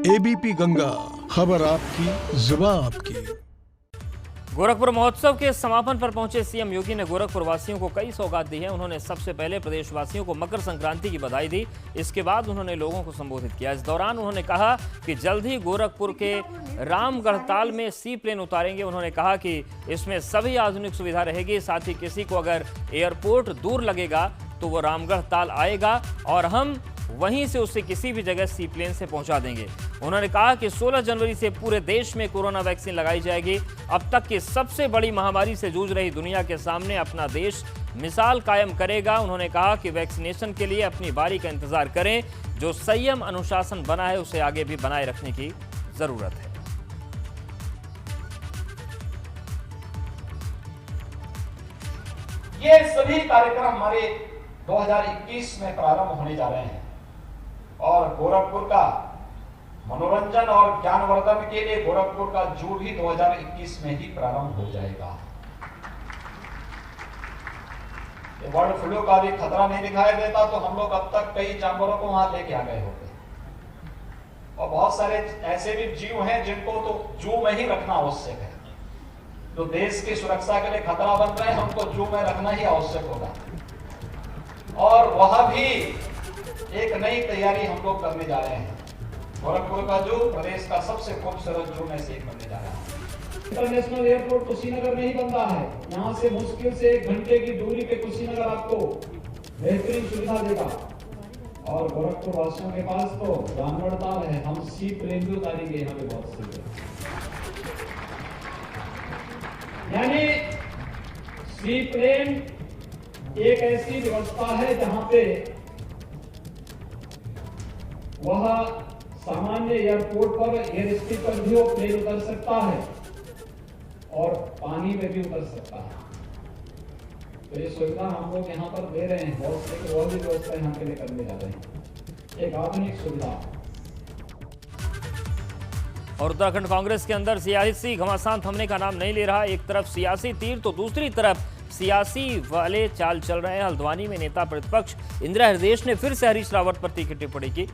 ABP Ganga, खबर आपकी, जुबान आपकी। गोरखपुर महोत्सव के समापन पर पहुंचे सीएम योगी ने गोरखपुर वासियों को कई सौगात दी है। उन्होंने सबसे पहले प्रदेशवासियों को मकर संक्रांति की बधाई दी। इसके बाद उन्होंने लोगों को संबोधित किया। इस दौरान उन्होंने कहा कि जल्द ही गोरखपुर के रामगढ़ताल में सी प्लेन उतारेंगे। उन्होंने कहा कि इसमें सभी आधुनिक सुविधा रहेगी। साथ ही किसी को अगर एयरपोर्ट दूर लगेगा तो वो रामगढ़ताल आएगा और हम वहीं से उसे किसी भी जगह सी प्लेन से पहुंचा देंगे। उन्होंने कहा कि 16 जनवरी से पूरे देश में कोरोना वैक्सीन लगाई जाएगी। अब तक की सबसे बड़ी महामारी से जूझ रही दुनिया के सामने अपना देश मिसाल कायम करेगा। उन्होंने कहा कि वैक्सीनेशन के लिए अपनी बारी का इंतजार करें। जो संयम अनुशासन बना है उसे आगे भी बनाए रखने की जरूरत है। ये सभी कार्यक्रम हमारे 2021 में प्रारंभ होने जा रहे हैं और गोरखपुर का मनोरंजन और ज्ञानवर्धन के लिए गोरखपुर का जू भी 2021 में ही प्रारंभ हो जाएगा। बर्ड फ्लू का भी खतरा नहीं दिखाई देता तो हम लोग अब तक कई जानवरों को वहां लेके आ गए होते और बहुत सारे ऐसे भी जीव हैं जिनको तो जू में ही रखना आवश्यक है। तो देश की सुरक्षा के लिए खतरा बन रहे हैं, हमको जू में रखना ही आवश्यक होगा और वह भी एक नई तैयारी हम लोग करने जा रहे हैं। गोरखपुर का जू प्रदेश का सबसे खूबसूरत जू में से एक बनने जा रहा है। इंटरनेशनल एयरपोर्ट कुशीनगर में ही बन रहा है। यहाँ से मुश्किल से 1 घंटे की दूरी पे कुशीनगर आपको बेहतरीन सुविधा देगा और गोरखपुर वासियों के पास तो रामगढ़ताल है। हम सी प्लेन भी उतारेंगे यहाँ पे बहुत सी। यानी सी प्लेन एक ऐसी व्यवस्था है जहां पे वह सामान्य एयरपोर्ट पर एयर स्ट्रिप पर भी वो प्लेन उतर सकता है और पानी में भी उतर सकता है। तो ये सुविधा हम लोग यहाँ पर दे रहे हैं। बहुत से और भी व्यवस्था यहाँ के लिए करने जा रहे हैं, एक आधुनिक सुविधा। और उत्तराखंड कांग्रेस के अंदर सियासी घमासान थमने का नाम नहीं ले रहा। एक तरफ सियासी तीर तो दूसरी तरफ सियासी वाले चाल चल रहे हैं। हल्द्वानी में नेता प्रतिपक्ष इंदिरा हृदयेश ने फिर से हरीश रावत पर तीखी टिप्पणी की,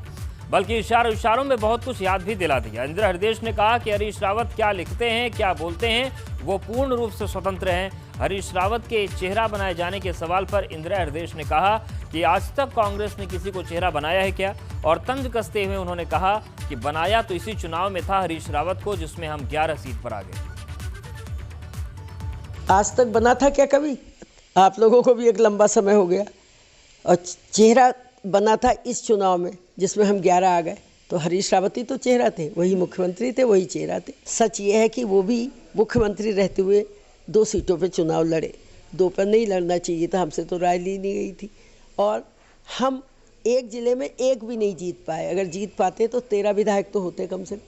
बल्कि इशारों में बहुत कुछ याद भी दिला दिया। इंदिरा हृदयेश ने कहा कि हरीश रावत क्या लिखते हैं, क्या बोलते हैं, वो पूर्ण रूप से स्वतंत्र हैं। हरीश रावत के चेहरा बनाए जाने के सवाल पर इंदिरा हृदयेश ने कहा कि आज तक कांग्रेस ने किसी को चेहरा बनाया है क्या, और तंज कसते हुए उन्होंने कहा कि बनाया तो इसी चुनाव में था हरीश रावत को, जिसमें हम 11 सीट पर आ गए। आज तक बना था क्या कभी? आप लोगों को भी एक लंबा समय हो गया और चेहरा बना था इस चुनाव में जिसमें हम 11 आ गए। तो हरीश रावत ही तो चेहरा थे, वही मुख्यमंत्री थे, वही चेहरा थे। सच ये है कि वो भी मुख्यमंत्री रहते हुए 2 सीटों पे चुनाव लड़े, 2 पर नहीं लड़ना चाहिए था। हमसे तो राय ली नहीं गई थी और हम एक जिले में एक भी नहीं जीत पाए। अगर जीत पाते तो 13 विधायक तो होते कम से कम।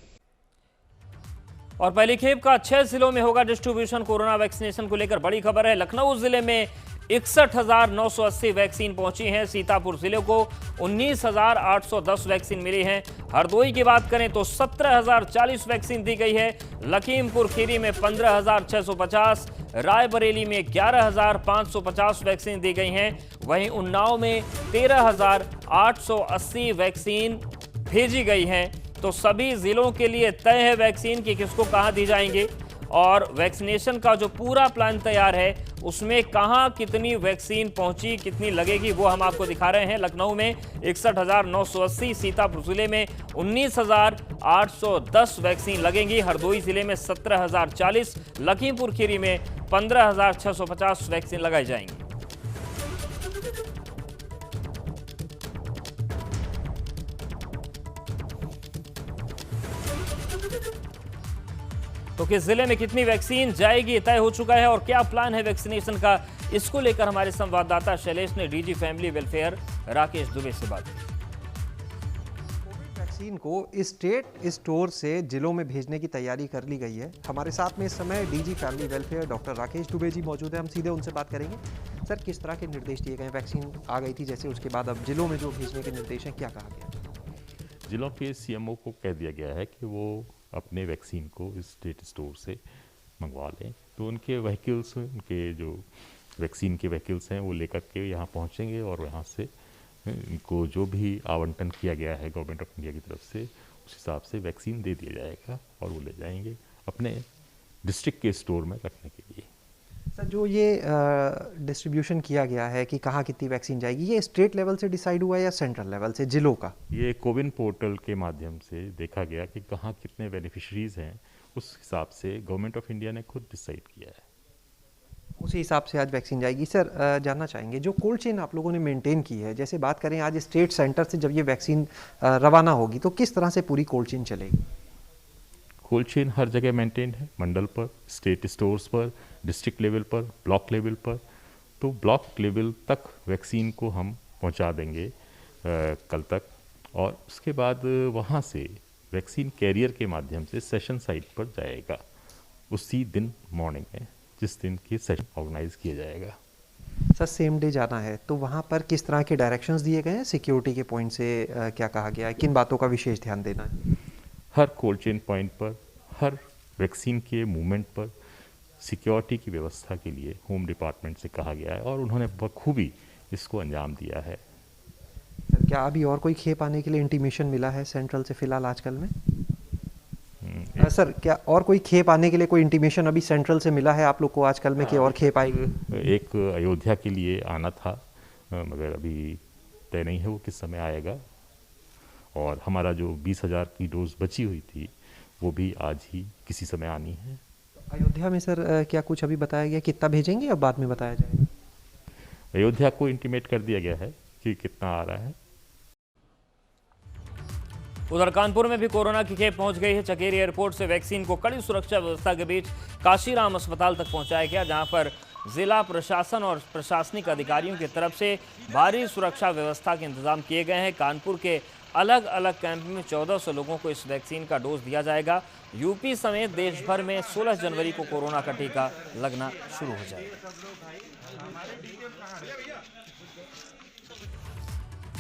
और पहली खेप का 6 जिलों में होगा डिस्ट्रीब्यूशन। कोरोना वैक्सीनेशन को लेकर बड़ी खबर है। लखनऊ जिले में 61,980 वैक्सीन पहुंची हैं। सीतापुर जिले को 19,810 वैक्सीन मिली हैं। हरदोई की बात करें तो 17,040 वैक्सीन दी गई है। लखीमपुर खीरी में 15,650, रायबरेली में 11,550 वैक्सीन दी गई हैं। वहीं उन्नाव में 13,880 वैक्सीन भेजी गई हैं। तो सभी जिलों के लिए तय है वैक्सीन की किसको कहां दी जाएंगे, और वैक्सीनेशन का जो पूरा प्लान तैयार है उसमें कहां कितनी वैक्सीन पहुंची, कितनी लगेगी, वो हम आपको दिखा रहे हैं। लखनऊ में 61,980, सीतापुर जिले में 19,810 वैक्सीन लगेंगी। हरदोई जिले में 17,040, लखीमपुर खीरी में 15,650 वैक्सीन लगाई जाएंगी। तो किस जिले में कितनी वैक्सीन जाएगी तय हो चुका है, और क्या प्लान है वैक्सीनेशन का, इसको लेकर हमारे संवाददाता शैलेश ने DG family welfare Rakesh Dubey से बात की। कोविड वैक्सीन को स्टेट स्टोर से जिलों में भेजने की तैयारी कर ली गई है। हमारे साथ में इस समय DG family welfare doctor Rakesh Dubey ji मौजूद है। हम सीधे उनसे बात करेंगे। सर, किस तरह के निर्देश दिए गए? वैक्सीन आ गई थी जैसे, उसके बाद अब जिलों में जो भेजने के निर्देश हैं, क्या कहा गया? जिलों के सीएमओ को कह दिया गया है कि वो अपने वैक्सीन को स्टेट स्टोर से मंगवा लें। तो उनके व्हीकल्स, उनके जो वैक्सीन के व्हीकल्स हैं वो लेकर के यहाँ पहुँचेंगे और यहाँ से इनको जो भी आवंटन किया गया है गवर्नमेंट ऑफ इंडिया की तरफ से उस हिसाब से वैक्सीन दे दिया जाएगा और वो ले जाएंगे अपने डिस्ट्रिक्ट के स्टोर में रखने के लिए। सर, जो ये डिस्ट्रीब्यूशन किया गया है कि कहाँ कितनी वैक्सीन जाएगी, ये स्टेट लेवल से डिसाइड हुआ है या सेंट्रल लेवल से, जिलों का? ये कोविन पोर्टल के माध्यम से देखा गया कि कहाँ कितने बेनिफिशरीज हैं, उस हिसाब से गवर्नमेंट ऑफ इंडिया ने खुद डिसाइड किया है। उसी हिसाब से आज वैक्सीन जाएगी। सर, जानना चाहेंगे जो कोल्ड चेन आप लोगों ने मेंटेन की है, जैसे बात करें आज स्टेट सेंटर से जब ये वैक्सीन रवाना होगी तो किस तरह से पूरी कोल्ड चेन चलेगी? कोल्ड चेन हर जगह मेंटेन है, मंडल पर, स्टेट स्टोर्स पर, डिस्ट्रिक्ट लेवल पर, ब्लॉक लेवल पर। तो ब्लॉक लेवल तक वैक्सीन को हम पहुंचा देंगे कल तक, और उसके बाद वहां से वैक्सीन कैरियर के माध्यम से सेशन साइट पर जाएगा उसी दिन मॉर्निंग में, जिस दिन की सेशन ऑर्गेनाइज किया जाएगा। सर, सेम डे जाना है तो वहाँ पर किस तरह के डायरेक्शंस दिए गए हैं? सिक्योरिटी के पॉइंट से क्या कहा गया है, किन बातों का विशेष ध्यान देना है? हर कोल्ड चेन पॉइंट पर, हर वैक्सीन के मूवमेंट पर सिक्योरिटी की व्यवस्था के लिए होम डिपार्टमेंट से कहा गया है और उन्होंने बखूबी इसको अंजाम दिया है। सर, क्या अभी और कोई खेप आने के लिए इंटीमेशन मिला है सेंट्रल से फिलहाल आजकल में? सर, क्या और कोई खेप आने के लिए कोई इंटीमेशन अभी सेंट्रल से मिला है आप लोग को आजकल में कि और खेप आएगी? एक अयोध्या के लिए आना था, मगर अभी तय नहीं है वो किस समय आएगा। और हमारा जो 20,000 की डोज बची हुई थी वो भी आज ही किसी समय आनी है। अयोध्या में सर क्या कुछ अभी बताया गया कितना भेजेंगे या बाद में बताया जाएगा? अयोध्या को इंटीमेट कर दिया गया है कि कितना आ रहा है। उधर कानपुर में भी कोरोना की खेप पहुंच गई है। चकेरी एयरपोर्ट से वैक्सीन को कड़ी सुरक्षा व्यवस्था के बीच काशीराम अस्पताल तक पहुंचाया गया, जहां पर जिला प्रशासन और प्रशासनिक अधिकारियों की तरफ से भारी सुरक्षा व्यवस्था के इंतजाम किए गए हैं। कानपुर के अलग अलग कैंप में 1400 लोगों को इस वैक्सीन का डोज दिया जाएगा। यूपी समेत देश भर में 16 जनवरी को कोरोना का टीका लगना शुरू हो जाएगा।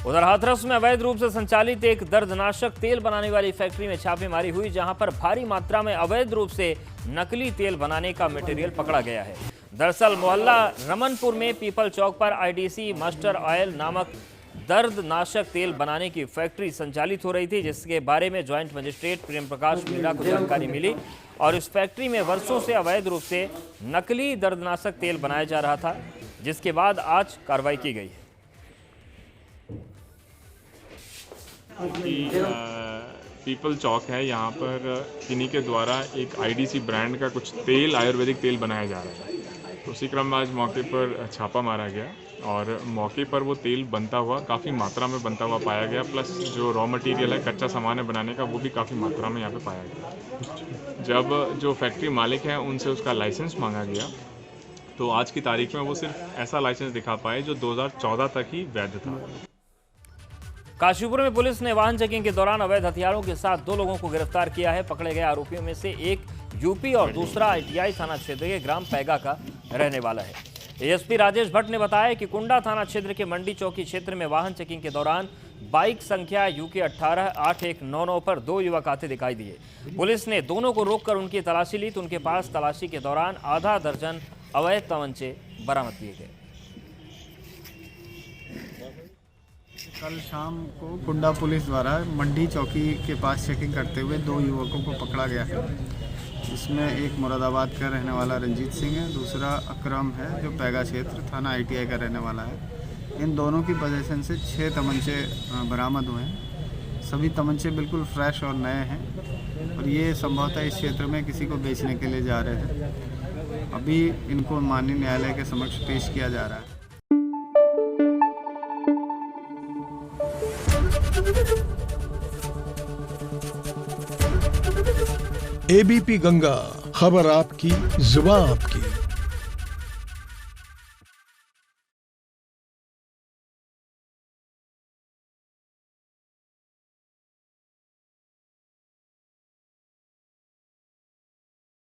उधर हाथरस में अवैध रूप से संचालित एक दर्दनाशक तेल बनाने वाली फैक्ट्री में छापेमारी हुई, जहां पर भारी मात्रा में अवैध रूप से नकली तेल बनाने का मटेरियल पकड़ा गया है। दरअसल मोहल्ला रमनपुर में पीपल चौक पर आईडीसी मस्टर ऑयल नामक दर्दनाशक तेल बनाने की फैक्ट्री संचालित हो रही थी, जिसके बारे में ज्वाइंट मजिस्ट्रेट प्रेम प्रकाश मीणा को जानकारी मिली और इस फैक्ट्री में वर्षों से अवैध रूप से नकली दर्दनाशक तेल बनाया जा रहा था, जिसके बाद आज कार्रवाई की गई है। पीपल चौक है, यहाँ पर किन्हीं के द्वारा एक आईडीसी ब्रांड का कुछ तेल, आयुर्वेदिक तेल बनाया जा रहा है। तो उसी क्रम में आज मौके पर छापा मारा गया और मौके पर वो तेल बनता हुआ, काफ़ी मात्रा में बनता हुआ पाया गया। प्लस जो रॉ मटेरियल है, कच्चा सामान है बनाने का, वो भी काफ़ी मात्रा में यहाँ पे पाया गया। जब जो फैक्ट्री मालिक हैं उनसे उसका लाइसेंस मांगा गया, तो आज की तारीख में वो सिर्फ ऐसा लाइसेंस दिखा पाए जो 2014 तक ही वैध था। काशीपुर में पुलिस ने वाहन चेकिंग के दौरान अवैध हथियारों के साथ 2 लोगों को गिरफ्तार किया है। पकड़े गए आरोपियों में से एक यूपी और दूसरा आईटीआई थाना क्षेत्र के ग्राम पैगा का रहने वाला है। एएसपी राजेश भट्ट ने बताया कि कुंडा थाना क्षेत्र के मंडी चौकी क्षेत्र में वाहन चेकिंग के दौरान बाइक संख्या UK 188199 पर 2 युवक आते दिखाई दिए। पुलिस ने दोनों को रोककर उनकी तलाशी ली, तो उनके पास तलाशी के दौरान आधा दर्जन अवैध तमंचे बरामद किए गए। कल शाम को कुंडा पुलिस द्वारा मंडी चौकी के पास चेकिंग करते हुए 2 युवकों को पकड़ा गया है। इसमें एक मुरादाबाद का रहने वाला रंजीत सिंह है, दूसरा अकरम है जो पैगा क्षेत्र थाना आईटीआई का रहने वाला है। इन दोनों की पोजीशन से 6 तमंचे बरामद हुए हैं। सभी तमंचे बिल्कुल फ्रेश और नए हैं और ये संभवतः इस क्षेत्र में किसी को बेचने के लिए जा रहे थे। अभी इनको माननीय न्यायालय के समक्ष पेश किया जा रहा है। एबीपी गंगा, खबर आपकी, जुबान आपकी।